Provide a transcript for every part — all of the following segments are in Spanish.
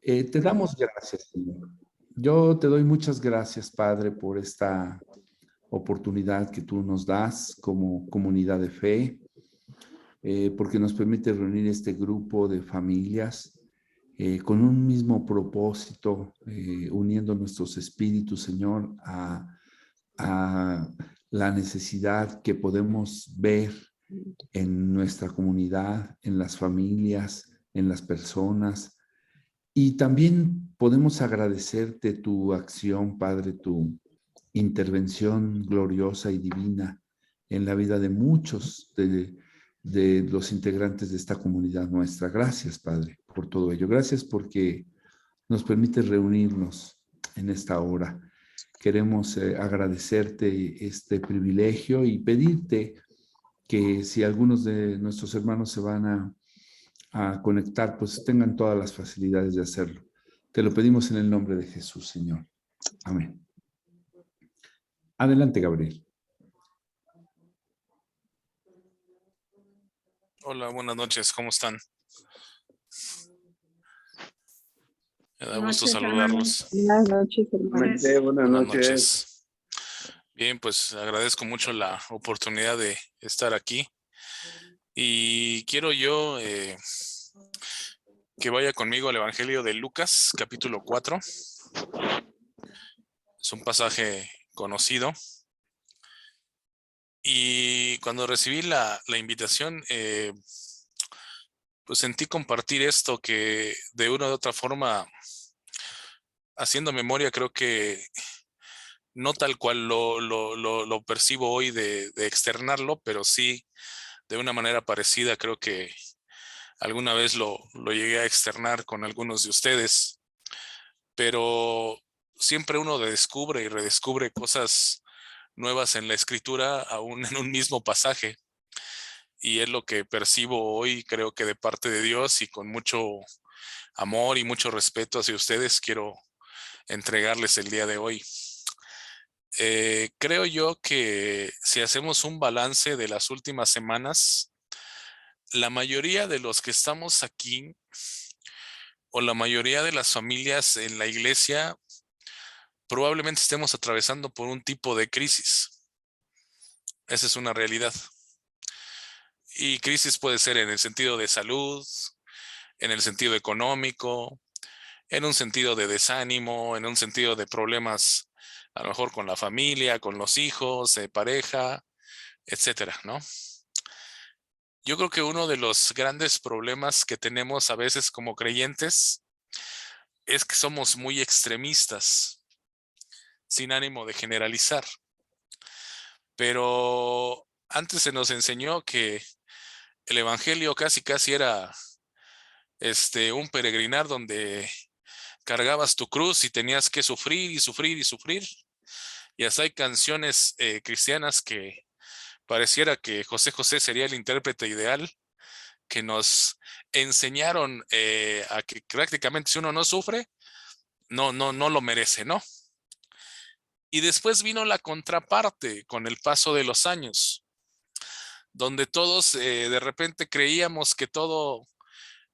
Te damos gracias, Señor. Yo te doy muchas gracias, Padre, por esta oportunidad que tú nos das como comunidad de fe, porque nos permite reunir este grupo de familias con un mismo propósito, uniendo nuestros espíritus, Señor, a la necesidad que podemos ver en nuestra comunidad, en las familias, en las personas. Y también podemos agradecerte tu acción, Padre, tu intervención gloriosa y divina en la vida de muchos de los integrantes de esta comunidad nuestra. Gracias, Padre, por todo ello. Gracias porque nos permite reunirnos en esta hora. Queremos agradecerte este privilegio y pedirte que si algunos de nuestros hermanos se van a conectar, pues tengan todas las facilidades de hacerlo. Te lo pedimos en el nombre de Jesús, Señor. Amén. Adelante, Gabriel. Hola, buenas noches, ¿cómo están? Me da gusto saludarlos. Buenas noches, hermanos. Buenas noches. Bien, pues agradezco mucho la oportunidad de estar aquí. Y quiero yo que vaya conmigo al Evangelio de Lucas, capítulo 4. Es un pasaje conocido. Y cuando recibí la invitación, pues sentí compartir esto que de una u otra forma, haciendo memoria, creo que no tal cual lo percibo hoy de externarlo, pero sí de una manera parecida. Creo que alguna vez lo llegué a externar con algunos de ustedes, pero siempre uno descubre y redescubre cosas nuevas en la escritura, aún en un mismo pasaje. Y es lo que percibo hoy, creo que de parte de Dios, y con mucho amor y mucho respeto hacia ustedes, quiero entregarles el día de hoy. Creo yo que si hacemos un balance de las últimas semanas, la mayoría de los que estamos aquí, o la mayoría de las familias en la iglesia, probablemente estemos atravesando por un tipo de crisis. Esa es una realidad. Y crisis puede ser en el sentido de salud, en el sentido económico, en un sentido de desánimo, en un sentido de problemas, a lo mejor con la familia, con los hijos, de pareja, etcétera, ¿no? Yo creo que uno de los grandes problemas que tenemos a veces como creyentes es que somos muy extremistas, sin ánimo de generalizar. Pero antes se nos enseñó que el evangelio casi era un peregrinar donde cargabas tu cruz y tenías que sufrir y sufrir y sufrir. Y hasta hay canciones cristianas que pareciera que José José sería el intérprete ideal, que nos enseñaron a que prácticamente si uno no sufre, no lo merece, ¿no? Y después vino la contraparte con el paso de los años, donde todos de repente creíamos que todo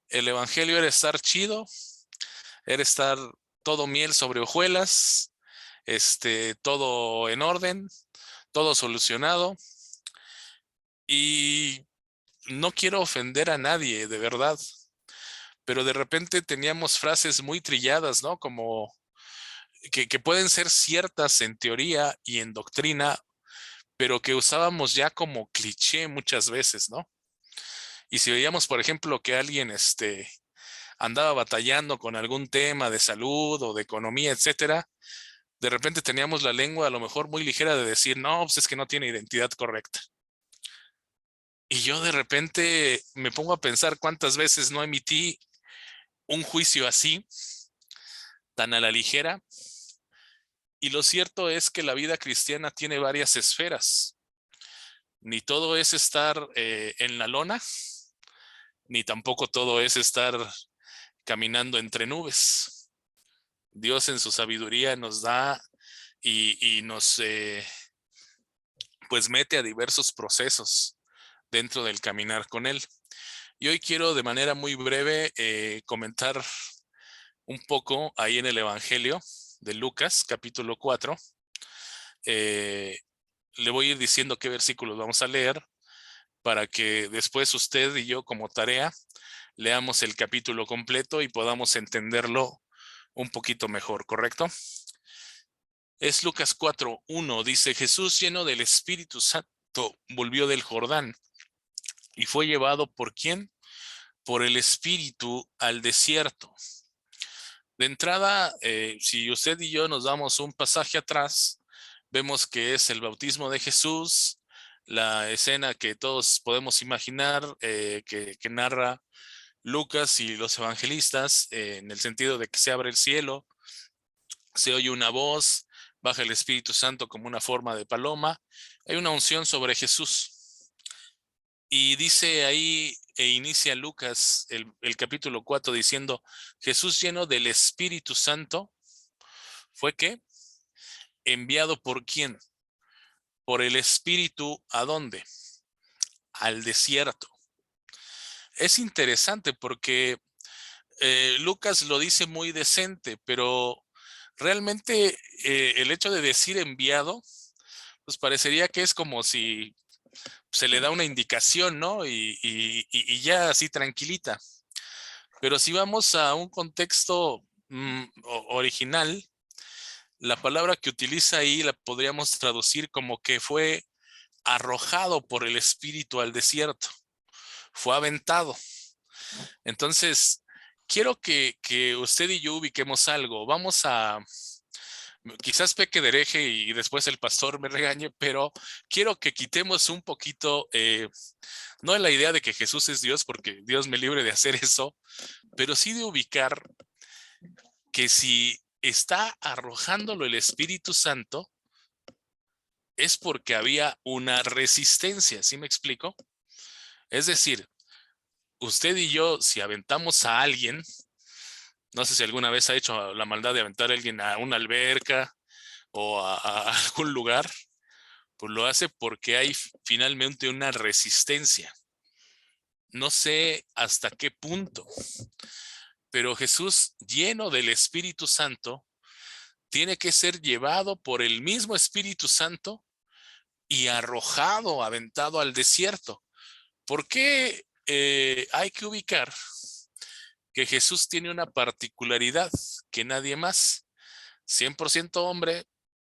el evangelio era estar chido, era estar todo miel sobre hojuelas, todo en orden, todo solucionado. Y no quiero ofender a nadie, de verdad, pero de repente teníamos frases muy trilladas, ¿no? Como que pueden ser ciertas en teoría y en doctrina, pero que usábamos ya como cliché muchas veces, ¿no? Y si veíamos, por ejemplo, que alguien andaba batallando con algún tema de salud o de economía, etcétera, de repente teníamos la lengua a lo mejor muy ligera de decir, no, pues es que no tiene identidad correcta. Y yo de repente me pongo a pensar cuántas veces no emití un juicio así, tan a la ligera. Y lo cierto es que la vida cristiana tiene varias esferas. Ni todo es estar en la lona, ni tampoco todo es estar caminando entre nubes. Dios en su sabiduría nos da y nos pues mete a diversos procesos dentro del caminar con Él. Y hoy quiero de manera muy breve comentar un poco ahí en el Evangelio de Lucas, capítulo 4. Le voy a ir diciendo qué versículos vamos a leer para que después usted y yo como tarea leamos el capítulo completo y podamos entenderlo un poquito mejor, ¿correcto? Es Lucas 4:1, dice: Jesús, lleno del Espíritu Santo, volvió del Jordán y fue llevado ¿por quién? Por el Espíritu al desierto. De entrada, si usted y yo nos damos un pasaje atrás, vemos que es el bautismo de Jesús, la escena que todos podemos imaginar, que narra Lucas y los evangelistas, en el sentido de que se abre el cielo, se oye una voz, baja el Espíritu Santo como una forma de paloma, hay una unción sobre Jesús. Y dice ahí, e inicia Lucas el capítulo 4 diciendo: Jesús, lleno del Espíritu Santo, ¿fue qué? Enviado ¿por quién? Por el Espíritu, ¿a dónde? Al desierto. Es interesante porque Lucas lo dice muy decente, pero realmente el hecho de decir enviado, pues parecería que es como si se le da una indicación, ¿no? Y ya así tranquilita. Pero si vamos a un contexto original, la palabra que utiliza ahí la podríamos traducir como que fue arrojado por el Espíritu al desierto, fue aventado. Entonces, quiero que usted y yo ubiquemos algo. Vamos a, quizás peque de hereje y después el pastor me regañe, pero quiero que quitemos un poquito, no la idea de que Jesús es Dios, porque Dios me libre de hacer eso, pero sí de ubicar que si está arrojándolo el Espíritu Santo, es porque había una resistencia, ¿sí me explico? Es decir, usted y yo, si aventamos a alguien, no sé si alguna vez ha hecho la maldad de aventar a alguien a una alberca o a algún lugar, pues lo hace porque hay finalmente una resistencia. No sé hasta qué punto, pero Jesús, lleno del Espíritu Santo, tiene que ser llevado por el mismo Espíritu Santo y arrojado, aventado al desierto. ¿Por qué hay que ubicar que Jesús tiene una particularidad que nadie más? 100% hombre,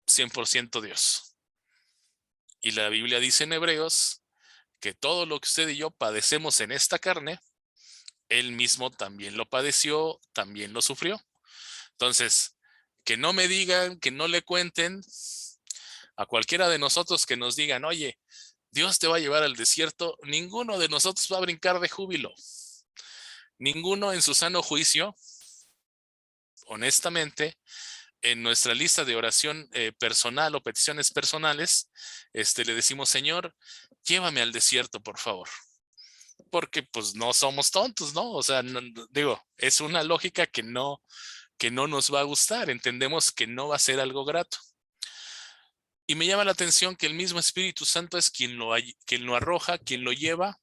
100% Dios. Y la Biblia dice en Hebreos que todo lo que usted y yo padecemos en esta carne, Él mismo también lo padeció, también lo sufrió. Entonces, que no me digan, que no le cuenten a cualquiera de nosotros que nos digan: oye, Dios te va a llevar al desierto, ninguno de nosotros va a brincar de júbilo. Ninguno en su sano juicio, honestamente, en nuestra lista de oración personal o peticiones personales, le decimos: Señor, llévame al desierto, por favor. Porque pues no somos tontos, ¿no? O sea, digo, es una lógica que no nos va a gustar. Entendemos que no va a ser algo grato. Y me llama la atención que el mismo Espíritu Santo es quien lo arroja, quien lo lleva.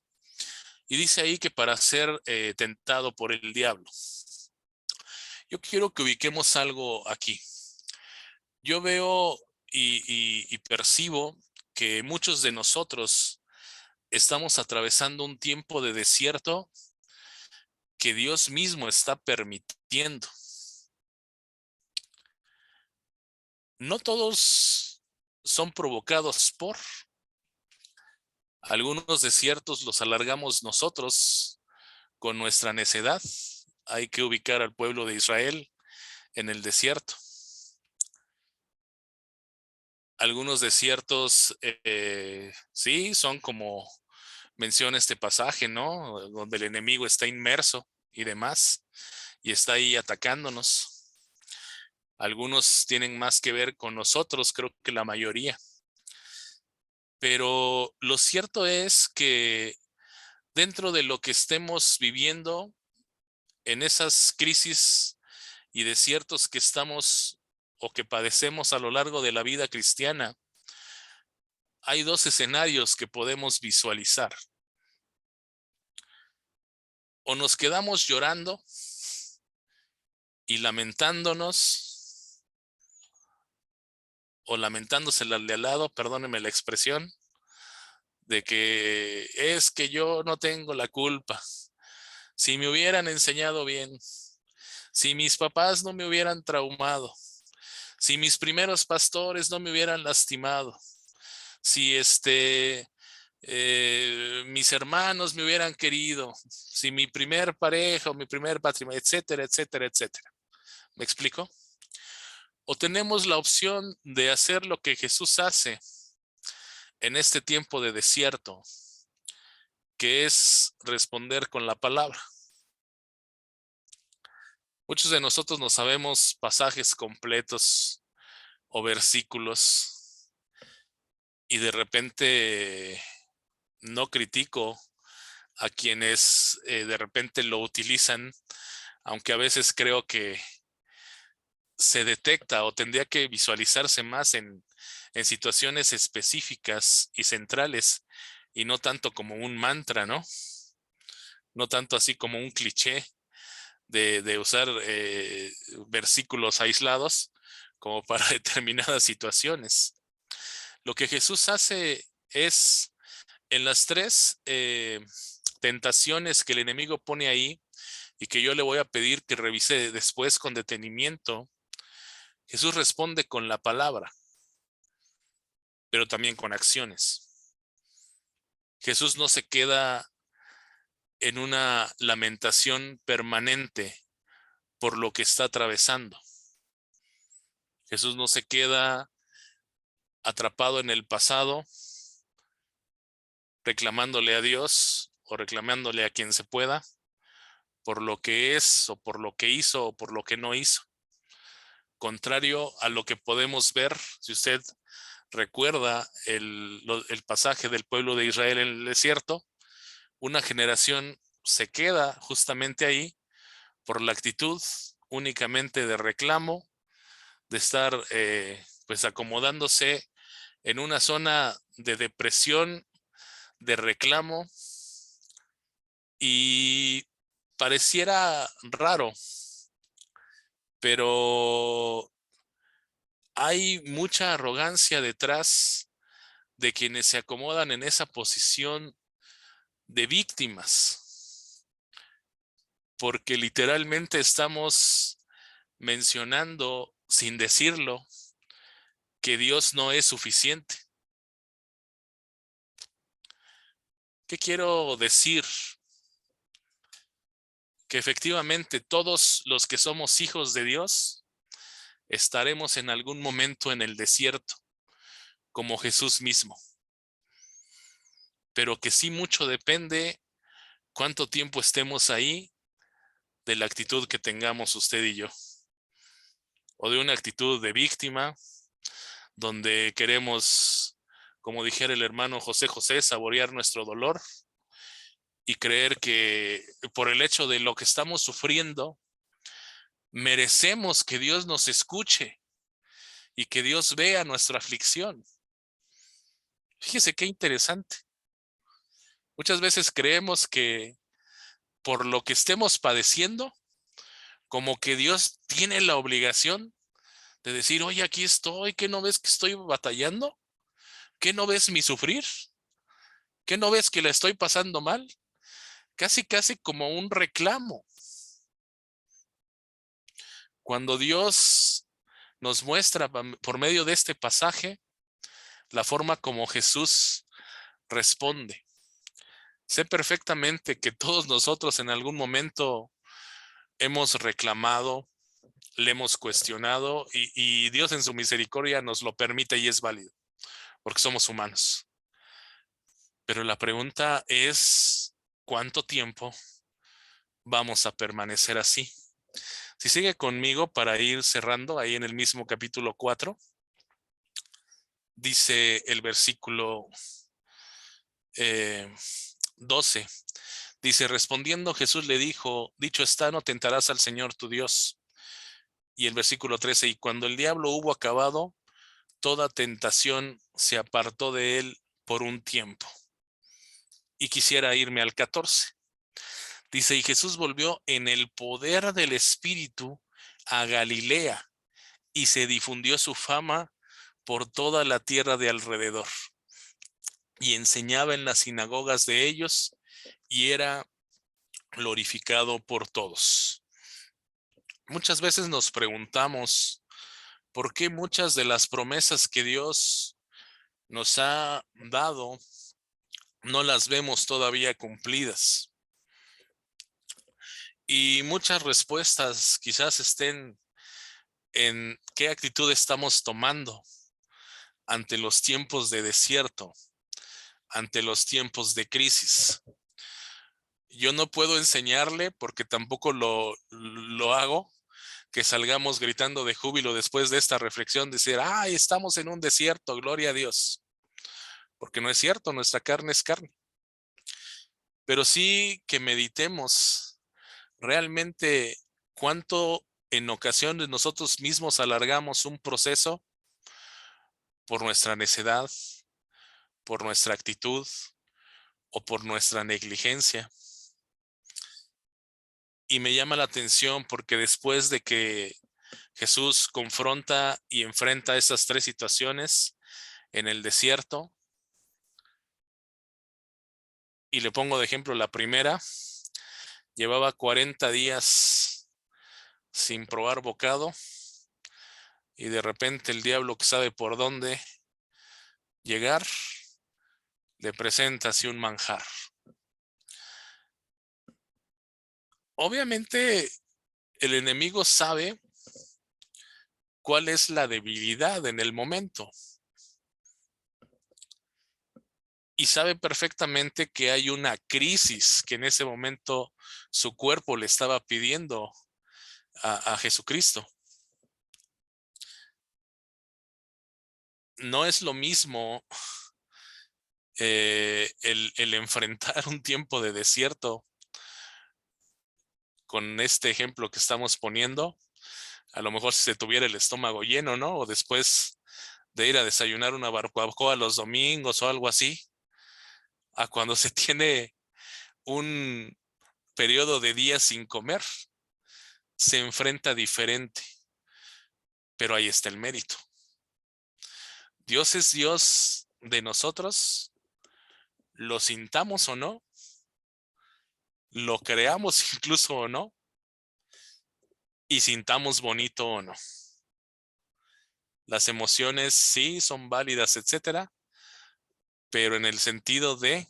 Y dice ahí que para ser tentado por el diablo. Yo quiero que ubiquemos algo aquí. Yo veo y percibo que muchos de nosotros estamos atravesando un tiempo de desierto que Dios mismo está permitiendo. No todos son provocados por. Algunos desiertos los alargamos nosotros con nuestra necedad. Hay que ubicar al pueblo de Israel en el desierto. Algunos desiertos, sí, son como menciona este pasaje, ¿no? Donde el enemigo está inmerso y demás, y está ahí atacándonos. Algunos tienen más que ver con nosotros, creo que la mayoría. Pero lo cierto es que dentro de lo que estemos viviendo, en esas crisis y desiertos que estamos o que padecemos a lo largo de la vida cristiana, hay dos escenarios que podemos visualizar. O nos quedamos llorando y lamentándonos o lamentándose al de al lado, perdónenme la expresión, de que es que yo no tengo la culpa. Si me hubieran enseñado bien, si mis papás no me hubieran traumado, si mis primeros pastores no me hubieran lastimado, si mis hermanos me hubieran querido, si mi primer pareja o mi primer patrimonio, etcétera, etcétera, etcétera. ¿Me explico? O tenemos la opción de hacer lo que Jesús hace en este tiempo de desierto, que es responder con la palabra. Muchos de nosotros no sabemos pasajes completos o versículos y de repente no critico a quienes de repente lo utilizan, aunque a veces creo que se detecta o tendría que visualizarse más en situaciones específicas y centrales y no tanto como un mantra, ¿no? No tanto así como un cliché de usar versículos aislados como para determinadas situaciones. Lo que Jesús hace es en las tres tentaciones que el enemigo pone ahí y que yo le voy a pedir que revise después con detenimiento, Jesús responde con la palabra, pero también con acciones. Jesús no se queda en una lamentación permanente por lo que está atravesando. Jesús no se queda atrapado en el pasado, reclamándole a Dios o reclamándole a quien se pueda por lo que es o por lo que hizo o por lo que no hizo. Contrario a lo que podemos ver, si usted recuerda el pasaje del pueblo de Israel en el desierto, una generación se queda justamente ahí por la actitud únicamente de reclamo, de estar pues acomodándose en una zona de depresión, de reclamo, y pareciera raro, pero hay mucha arrogancia detrás de quienes se acomodan en esa posición de víctimas, porque literalmente estamos mencionando, sin decirlo, que Dios no es suficiente. ¿Qué quiero decir? Que efectivamente todos los que somos hijos de Dios estaremos en algún momento en el desierto, como Jesús mismo, pero que sí mucho depende cuánto tiempo estemos ahí de la actitud que tengamos usted y yo, o de una actitud de víctima, donde queremos, como dijera el hermano José José, saborear nuestro dolor y creer que por el hecho de lo que estamos sufriendo, merecemos que Dios nos escuche y que Dios vea nuestra aflicción. Fíjese qué interesante. Muchas veces creemos que por lo que estemos padeciendo, como que Dios tiene la obligación de decir, oye, aquí estoy, ¿qué no ves que estoy batallando? ¿Qué no ves mi sufrir? ¿Qué no ves que la estoy pasando mal? Casi, casi como un reclamo. Cuando Dios nos muestra por medio de este pasaje la forma como Jesús responde. Sé perfectamente que todos nosotros en algún momento hemos reclamado, le hemos cuestionado y Dios en su misericordia nos lo permite y es válido, porque somos humanos. Pero la pregunta es, ¿cuánto tiempo vamos a permanecer así? Si sigue conmigo para ir cerrando, ahí en el mismo capítulo 4, dice el versículo 12. Dice, respondiendo Jesús le dijo, dicho está, no tentarás al Señor tu Dios. Y el versículo 13, y cuando el diablo hubo acabado, toda tentación se apartó de él por un tiempo. Y quisiera irme al 14. Dice, y Jesús volvió en el poder del Espíritu a Galilea y se difundió su fama por toda la tierra de alrededor. Y enseñaba en las sinagogas de ellos y era glorificado por todos. Muchas veces nos preguntamos por qué muchas de las promesas que Dios nos ha dado no las vemos todavía cumplidas. Y muchas respuestas quizás estén en qué actitud estamos tomando ante los tiempos de desierto, ante los tiempos de crisis. Yo no puedo enseñarle, porque tampoco lo hago, que salgamos gritando de júbilo después de esta reflexión, decir, ¡ay, estamos en un desierto, gloria a Dios! Porque no es cierto, nuestra carne es carne. Pero sí que meditemos realmente cuánto en ocasiones nosotros mismos alargamos un proceso por nuestra necedad, por nuestra actitud o por nuestra negligencia. Y me llama la atención porque después de que Jesús confronta y enfrenta esas tres situaciones en el desierto, y le pongo de ejemplo la primera, llevaba 40 días sin probar bocado y de repente el diablo, que sabe por dónde llegar, le presenta así un manjar. Obviamente el enemigo sabe cuál es la debilidad en el momento y sabe perfectamente que hay una crisis que en ese momento su cuerpo le estaba pidiendo a Jesucristo. No es lo mismo el enfrentar un tiempo de desierto con este ejemplo que estamos poniendo. A lo mejor si se tuviera el estómago lleno, ¿no? O después de ir a desayunar una barbacoa los domingos o algo así, a cuando se tiene un periodo de días sin comer, se enfrenta diferente. Pero ahí está el mérito. Dios es Dios de nosotros, lo sintamos o no, lo creamos incluso o no, y sintamos bonito o no. Las emociones sí son válidas, etcétera, pero en el sentido de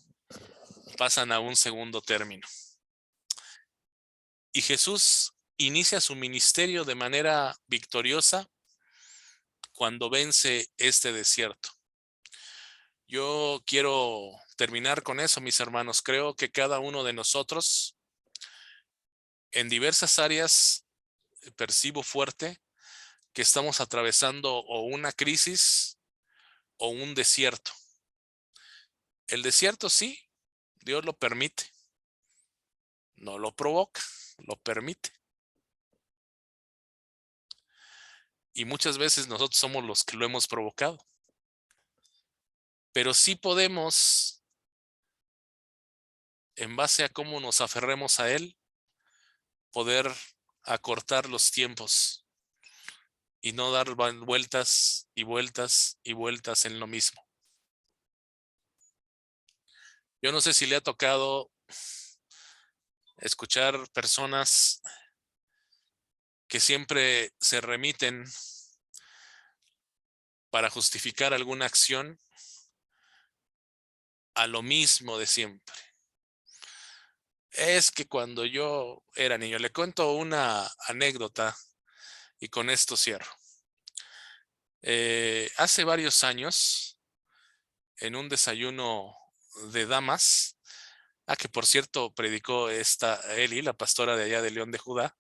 pasan a un segundo término. Y Jesús inicia su ministerio de manera victoriosa cuando vence este desierto. Yo quiero terminar con eso, mis hermanos. Creo que cada uno de nosotros en diversas áreas percibo fuerte que estamos atravesando o una crisis o un desierto. El desierto sí, Dios lo permite, no lo provoca, lo permite. Y muchas veces nosotros somos los que lo hemos provocado. Pero sí podemos, en base a cómo nos aferremos a Él, poder acortar los tiempos y no dar vueltas y vueltas y vueltas en lo mismo. Yo no sé si le ha tocado escuchar personas que siempre se remiten para justificar alguna acción a lo mismo de siempre. Es que cuando yo era niño, le cuento una anécdota y con esto cierro. Hace varios años, en un desayuno de damas, que por cierto predicó esta Eli, la pastora de allá de León de Judá,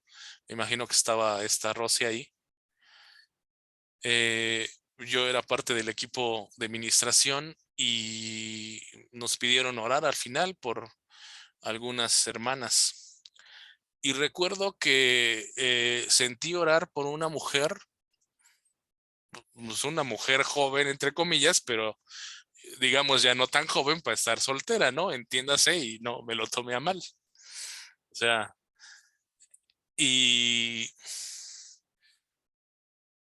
me imagino que estaba esta Rosy ahí. Yo era parte del equipo de administración y nos pidieron orar al final por algunas hermanas. Y recuerdo que sentí orar por una mujer, pues una mujer joven, entre comillas, pero digamos ya no tan joven para estar soltera, ¿no? Entiéndase, y no me lo tomé a mal. O sea, y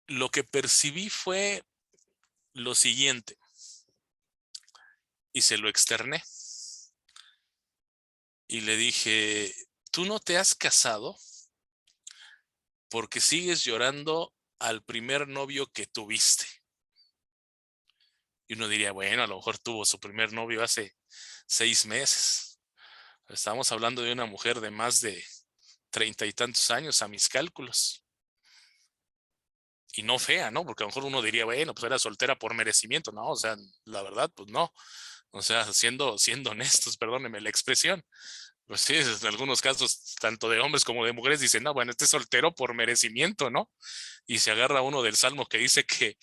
lo que percibí fue lo siguiente, y se lo externé. Y le dije, ¿tú no te has casado porque sigues llorando al primer novio que tuviste? Y uno diría, bueno, a lo mejor tuvo su primer novio hace 6 meses. Estamos hablando de una mujer de más de 30 y tantos años a mis cálculos. Y no fea, ¿no? Porque a lo mejor uno diría, bueno, pues era soltera por merecimiento, ¿no? O sea, la verdad, pues no. O sea, siendo honestos, perdónenme la expresión. Pues sí, en algunos casos, tanto de hombres como de mujeres, dicen, no, bueno, este es soltero por merecimiento, ¿no? Y se agarra uno del salmo que dice que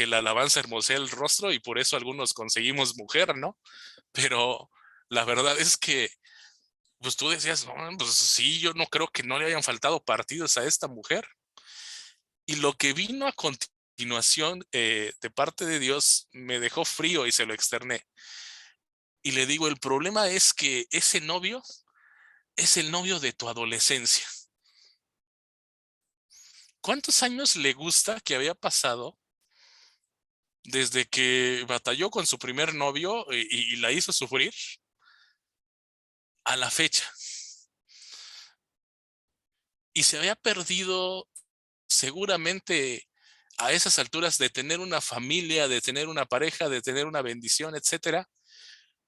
la alabanza hermosea el rostro y por eso algunos conseguimos mujer, ¿no? Pero la verdad es que, pues tú decías, no, pues sí, yo no creo que no le hayan faltado partidos a esta mujer. Y lo que vino a continuación de parte de Dios me dejó frío y se lo externé. Y le digo, el problema es que ese novio es el novio de tu adolescencia. ¿Cuántos años le gusta que había pasado desde que batalló con su primer novio y la hizo sufrir a la fecha? Y se había perdido seguramente a esas alturas de tener una familia, de tener una pareja, de tener una bendición, etcétera,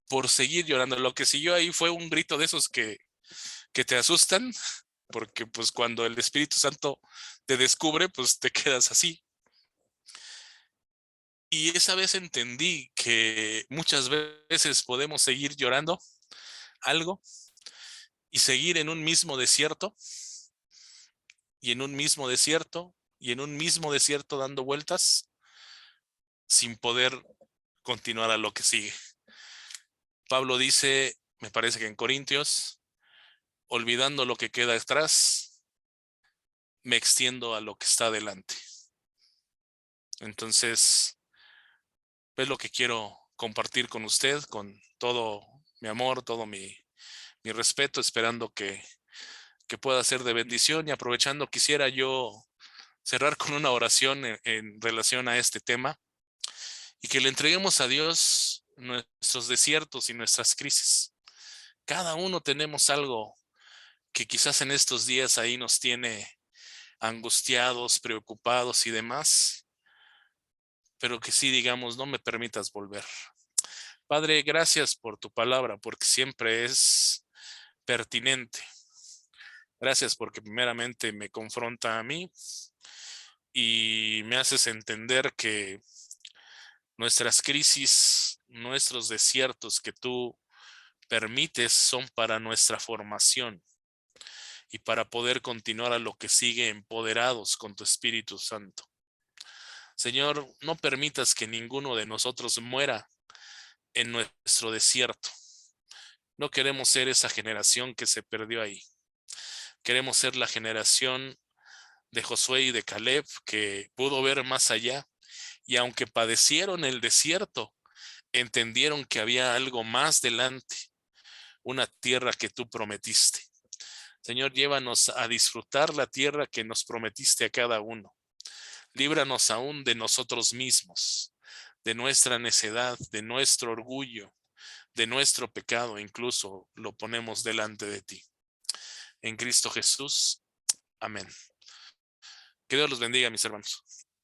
por seguir llorando. Lo que siguió ahí fue un grito de esos que te asustan, porque pues cuando el Espíritu Santo te descubre, pues te quedas así. Y esa vez entendí que muchas veces podemos seguir llorando algo y seguir en un mismo desierto y en un mismo desierto y en un mismo desierto dando vueltas sin poder continuar a lo que sigue. Pablo dice, me parece que en Corintios, olvidando lo que queda atrás, me extiendo a lo que está delante. Entonces, es lo que quiero compartir con usted, con todo mi amor, todo mi respeto, esperando que pueda ser de bendición y aprovechando, quisiera yo cerrar con una oración en relación a este tema y que le entreguemos a Dios nuestros desiertos y nuestras crisis. Cada uno tenemos algo que quizás en estos días ahí nos tiene angustiados, preocupados y demás, pero que sí digamos, no me permitas volver. Padre, gracias por tu palabra, porque siempre es pertinente. Gracias porque primeramente me confronta a mí y me haces entender que nuestras crisis, nuestros desiertos que tú permites son para nuestra formación y para poder continuar a lo que sigue empoderados con tu Espíritu Santo. Señor, no permitas que ninguno de nosotros muera en nuestro desierto. No queremos ser esa generación que se perdió ahí. Queremos ser la generación de Josué y de Caleb que pudo ver más allá y aunque padecieron el desierto, entendieron que había algo más delante, una tierra que tú prometiste. Señor, llévanos a disfrutar la tierra que nos prometiste a cada uno. Líbranos aún de nosotros mismos, de nuestra necedad, de nuestro orgullo, de nuestro pecado, incluso lo ponemos delante de ti. En Cristo Jesús. Amén. Que Dios los bendiga, mis hermanos.